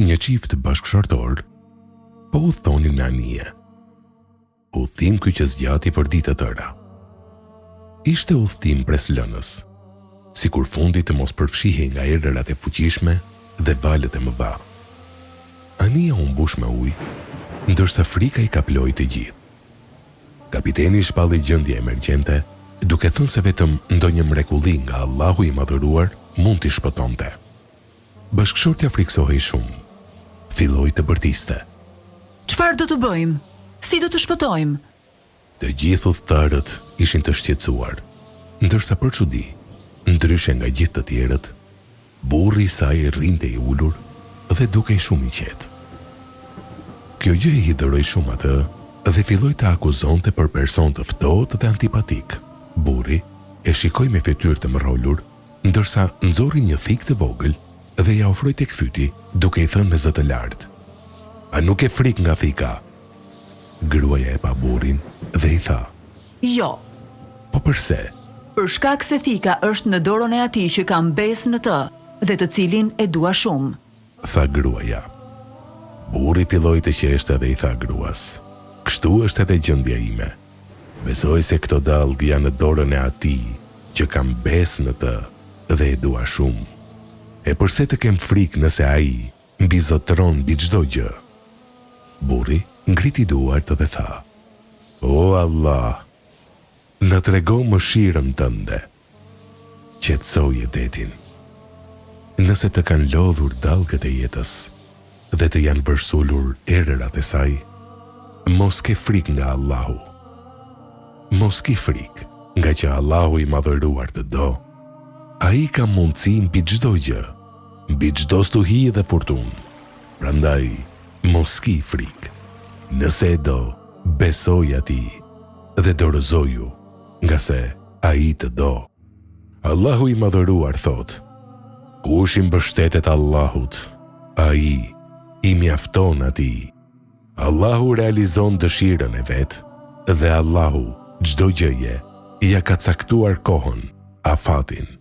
një çift bashkëshortor po u thonin në anije. Udhtim ky që zgjati për ditë të tëra. Ishte udhtim preslënës, sikur fundi të mos përfshihej nga erërat e fuqishme dhe valët e mëdha. Anija u mbush me ujë, ndërsa frika i kaploi të gjithë. Kapiteni shpalli gjendje emergjente, duke thënë se vetëm ndonjë mrekulli nga Allahu i madhëruar mund t'i shpëtonte. Bashkëshortja friksohej shumë. Filloi të bërtiste. Çfarë do të bëjmë? Si do të shpëtojmë? Të gjithë udhëtarët ishin të shqetësuar, ndërsa për çudi, ndryshe nga gjithë të tjerët, burri i saj rrinte i ulur dhe dukej shumë i qetë. Kjo gjë i hidhëroi shumë atë dhe filloi të akuzonte për person të ftohtë dhe antipatik. Burri e shikoi me fytyrë të mërolur, ndërsa nxorri një thik të vogël dhe ja ofroi tek fyti, duke i thënë me zë të lartë: "A nuk e frik nga thika?" Gruaja e pa burrin dhe i tha: Jo, "Po përse?" për shkak se thika është në dorën e atij që kam besë në të dhe të cilin e dua shumë. Tha gruaja. Burri filloi të qeshte dhe i tha gruas: "Kështu është edhe gjendja ime. Besoj se këto dallë janë në dorën e atij që kam besë në të dhe e dua shumë. E përse të kem frikë nëse ai mbizotron mbi çdo gjë?" Burri ngriti duart dhe tha: "O Allah, na trego mëshirën tënde. Qetësoje detin. Nëse të kanë lodhur dallgët e jetës dhe të janë përsulur erërat e saj, mos ke frikë nga Allahu. Mos ke frikë, nga që Allahu i madhëruar të do. Ai ka mundësi mbi çdo gjë, mbi çdo stuhi dhe furtunë. Prandaj, mos ke frikë. Nëse e do, besoj atij dhe dorëzoju, nga se ai të do." Allahu i madhëruar thot: "Kush i mbështetet Allahut, ai i mjafton atij. Allahu realizon dëshirën e vet dhe Allahu çdo gjëje ja ka caktuar kohën, afatin."